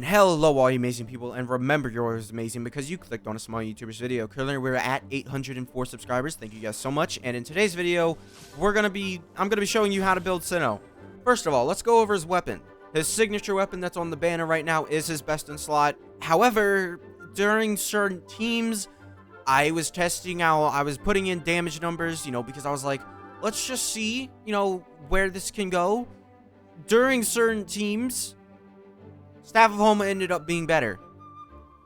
Hello all you amazing people, and remember you're always amazing because you clicked on a small YouTuber's video. Currently we're at 804 subscribers. Thank you guys so much. And in today's video, I'm gonna be showing you how to build Cyno. First of all, let's go over his weapon. His signature weapon that's on the banner right now is his best in slot. However, during certain teams, I was putting in damage numbers, because I was like, let's just see, where this can go. During certain teams, Staff of Homa ended up being better.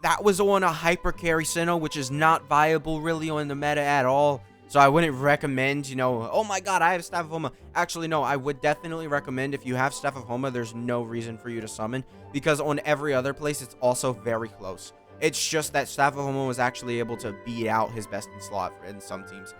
That was on a hyper carry Cyno, which is not viable really on the meta at all. So I wouldn't recommend, oh my god, I have Staff of Homa. Actually, no, I would definitely recommend if you have Staff of Homa, there's no reason for you to summon. Because on every other place, it's also very close. It's just that Staff of Homa was actually able to beat out his best in slot in some teams.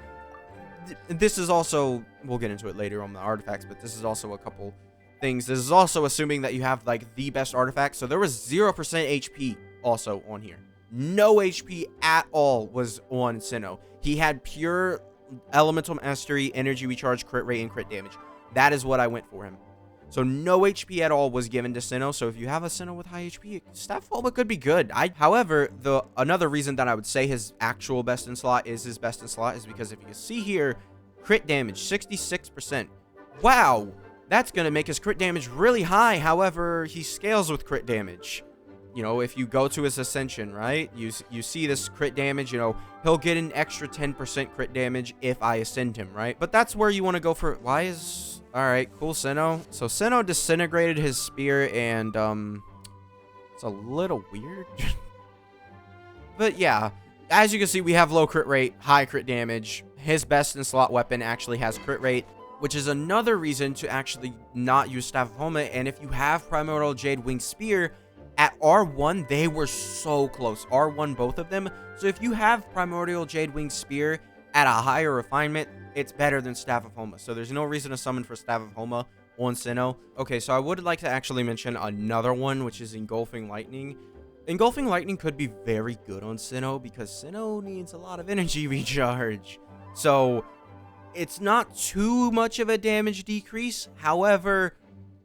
This is also, we'll get into it later on the artifacts, but this is also a couple things. This is also assuming that you have like the best artifact. So there was 0% HP also on here. No HP at all was on Cyno. He had pure elemental mastery, energy recharge, crit rate, and crit damage. That is what I went for him. So no HP at all was given to Cyno. So if you have a Cyno with high HP, Staff of Homa could be good. However, another reason that I would say his actual best in slot is because if you can see here, crit damage 66%. Wow. That's going to make his crit damage really high. However, he scales with crit damage. If you go to his ascension, right? You see this crit damage, he'll get an extra 10% crit damage if I ascend him, right? But that's where you want to go for. Alright, cool, Cyno. So Cyno disintegrated his spear and, it's a little weird. But yeah, as you can see, we have low crit rate, high crit damage. His best in slot weapon actually has crit rate, which is another reason to actually not use Staff of Homa. And if you have Primordial Jade Winged Spear, at R1, they were so close. R1, both of them. So if you have Primordial Jade Winged Spear at a higher refinement, it's better than Staff of Homa. So there's no reason to summon for Staff of Homa on Cyno. Okay, so I would like to actually mention another one, which is Engulfing Lightning. Engulfing Lightning could be very good on Cyno because Cyno needs a lot of energy recharge. So it's not too much of a damage decrease. However,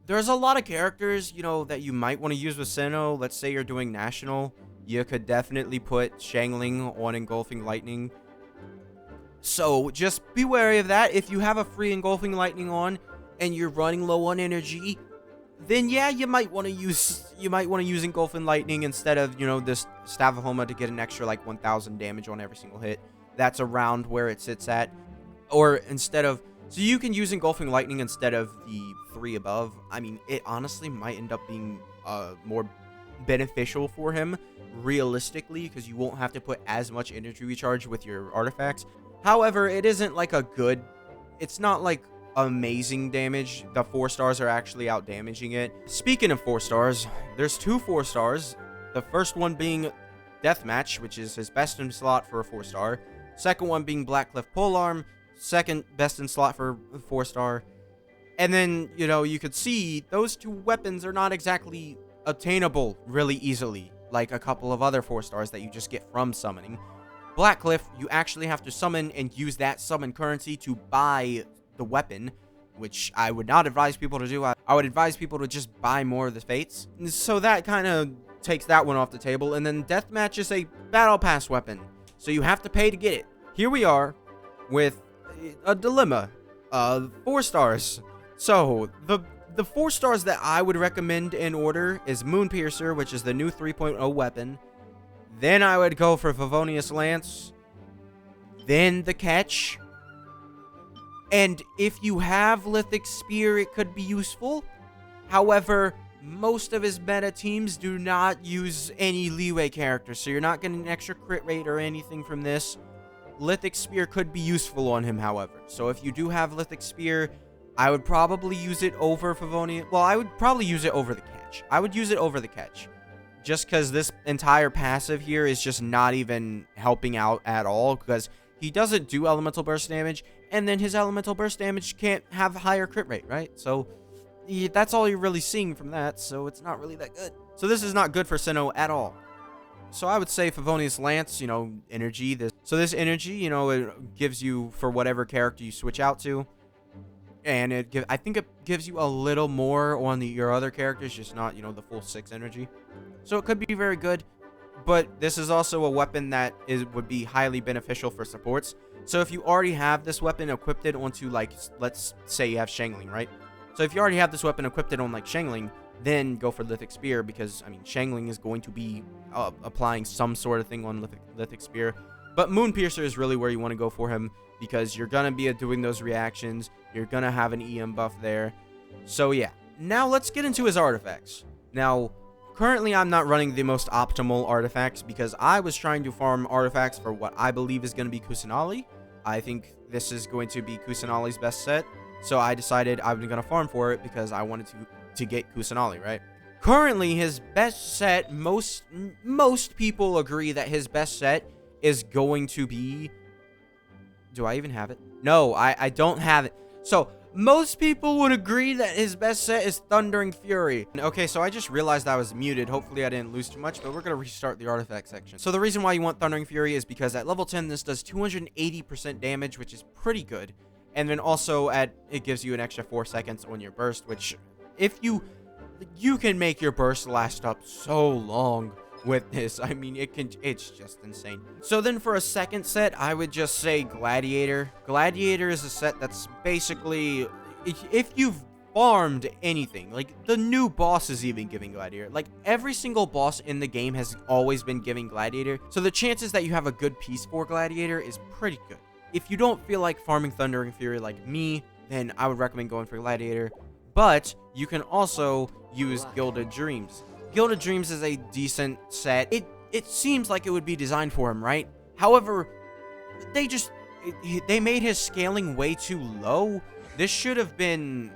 there's a lot of characters, that you might want to use with Cyno. Let's say you're doing National. You could definitely put Shangling on Engulfing Lightning. So just be wary of that. If you have a free Engulfing Lightning on and you're running low on energy, then yeah, you might want to use Engulfing Lightning instead of, this Staff of Homa to get an extra like 1000 damage on every single hit. That's around where it sits at. Or so you can use Engulfing Lightning instead of the 3 above. I mean, it honestly might end up being more beneficial for him, realistically, because you won't have to put as much energy recharge with your artifacts. However, it isn't like it's not like amazing damage. The 4 stars are actually out damaging it. Speaking of 4 stars, there's 2 4 stars. The first one being Deathmatch, which is his best in slot for a 4 star. Second one being Blackcliff Polearm, second best in slot for 4 star. And then, you could see those 2 weapons are not exactly obtainable really easily, like a couple of other 4 stars that you just get from summoning. Blackcliff, you actually have to summon and use that summon currency to buy the weapon, which I would not advise people to do. I would advise people to just buy more of the Fates. So that kind of takes that one off the table. And then Deathmatch is a Battle Pass weapon, so you have to pay to get it. Here we are with a dilemma. 4 stars. So the 4 stars that I would recommend in order is Moonpiercer, which is the new 3.0 weapon. Then I would go for Favonius Lance. Then the Catch. And if you have Lithic Spear, it could be useful. However, most of his meta teams do not use any leeway characters, so you're not getting an extra crit rate or anything from this. Lithic Spear could be useful on him, however. So if you do have Lithic Spear, I would probably use it over Favonius. Well, I would probably use it over the Catch. I would use it over the Catch. Just because this entire passive here is just not even helping out at all. Because he doesn't do elemental burst damage. And then his elemental burst damage can't have a higher crit rate, right? So that's all you're really seeing from that. So it's not really that good. So this is not good for Cyno at all. So I would say Favonius Lance, energy. So this energy, it gives you for whatever character you switch out to. And I think it gives you a little more on your other characters, just not, the full 6 energy. So it could be very good, but this is also a weapon that would be highly beneficial for supports. So if you already have this weapon equipped onto, like, let's say you have Shangling, right? So if you already have this weapon equipped on, like, Shangling, then go for Lithic Spear, because, I mean, Shangling is going to be applying some sort of thing on Lithic Spear. But Moon Piercer is really where you want to go for him, because you're going to be doing those reactions. You're going to have an EM buff there. So, yeah. Now, let's get into his artifacts. Now, currently, I'm not running the most optimal artifacts, because I was trying to farm artifacts for what I believe is going to be Kusanali. I think this is going to be Kusanali's best set. So I decided I was going to farm for it because I wanted to get Kusanali, right? Currently, his best set, most people agree that his best set is going to be... Do I even have it? No, I don't have it. So, most people would agree that his best set is Thundering Fury. Okay, so I just realized I was muted. Hopefully I didn't lose too much, but we're going to restart the artifact section. So the reason why you want Thundering Fury is because at level 10, this does 280% damage, which is pretty good. And then also it gives you an extra 4 seconds on your burst, which if you can make your burst last up so long with this. I mean, it's just insane. So then for a second set, I would just say Gladiator. Gladiator is a set that's basically, if you've farmed anything, like the new boss is even giving Gladiator. Like every single boss in the game has always been giving Gladiator. So the chances that you have a good piece for Gladiator is pretty good. If you don't feel like farming Thundering Fury like me, then I would recommend going for Gladiator. But you can also use Gilded Dreams. Gilded Dreams is a decent set. It seems like it would be designed for him, right? However, they made his scaling way too low. This should have been...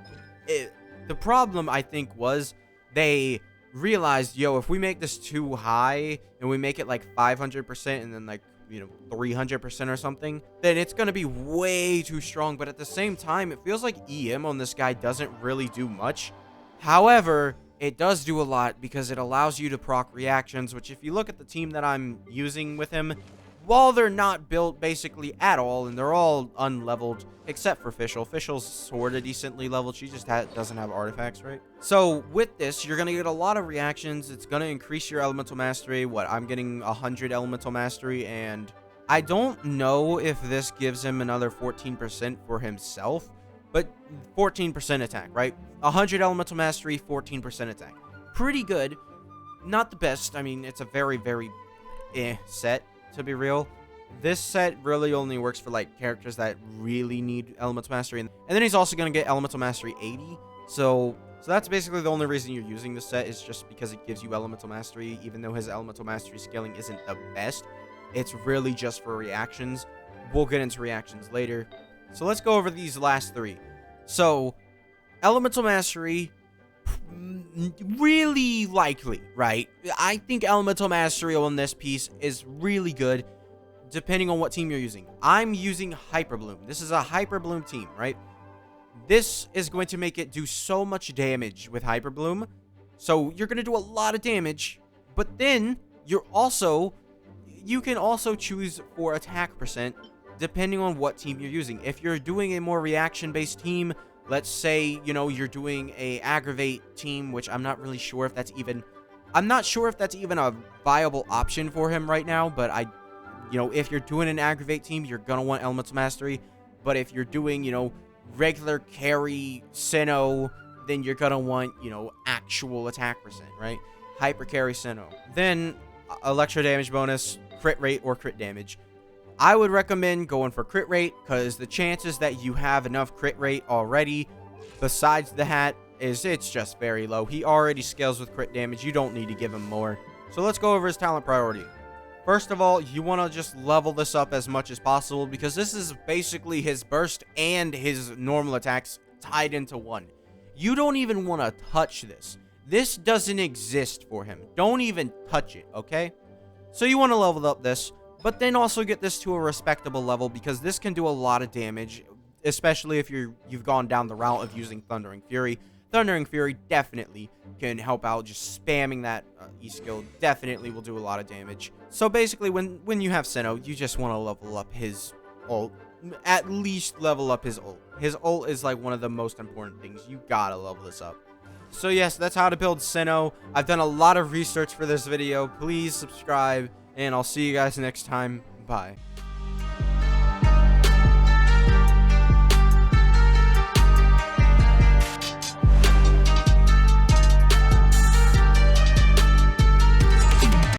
the problem, I think, was they realized, yo, if we make this too high and we make it like 500% and then like, 300% or something, then it's going to be way too strong. But at the same time, it feels like EM on this guy doesn't really do much. However, it does do a lot because it allows you to proc reactions, which if you look at the team that I'm using with him, while they're not built basically at all, and they're all unleveled, except for Fischl. Fischl's sort of decently leveled. She just doesn't have artifacts, right? So with this, you're going to get a lot of reactions. It's going to increase your elemental mastery. I'm getting 100 elemental mastery, and I don't know if this gives him another 14% for himself, but 14% attack, right? 100 elemental mastery, 14% attack. Pretty good. Not the best. I mean, it's a very, very set, to be real. This set really only works for, like, characters that really need elemental mastery. And then he's also going to get elemental mastery 80. So that's basically the only reason you're using this set, is just because it gives you elemental mastery, even though his elemental mastery scaling isn't the best. It's really just for reactions. We'll get into reactions later. So let's go over these last three. So, elemental mastery, really likely, right? I think elemental mastery on this piece is really good, depending on what team you're using. I'm using Hyper Bloom. This is a Hyper Bloom team, right? This is going to make it do so much damage with Hyper Bloom. So, you're going to do a lot of damage, but then you can also choose for attack percent, depending on what team you're using. If you're doing a more reaction-based team, let's say, you're doing a aggravate team, which I'm not really sure if that's even... I'm not sure if that's even a viable option for him right now, but if you're doing an aggravate team, you're gonna want elemental mastery. But if you're doing, regular carry Cyno, then you're gonna want, actual attack percent, right? Hyper carry Cyno. Then, electro damage bonus, crit rate, or crit damage. I would recommend going for crit rate, because the chances that you have enough crit rate already, besides the hat, it's just very low. He already scales with crit damage. You don't need to give him more. So let's go over his talent priority. First of all, you want to just level this up as much as possible, because this is basically his burst and his normal attacks tied into one. You don't even want to touch this. This doesn't exist for him. Don't even touch it, okay? So you want to level up this, but then also get this to a respectable level, because this can do a lot of damage, especially if you've gone down the route of using Thundering Fury. Thundering Fury definitely can help out. Just spamming that E-skill definitely will do a lot of damage. So basically, when you have Cyno, you just want to level up his ult. At least level up his ult. His ult is like one of the most important things. You gotta level this up. So yes, that's how to build Cyno. I've done a lot of research for this video. Please subscribe, and I'll see you guys next time. Bye.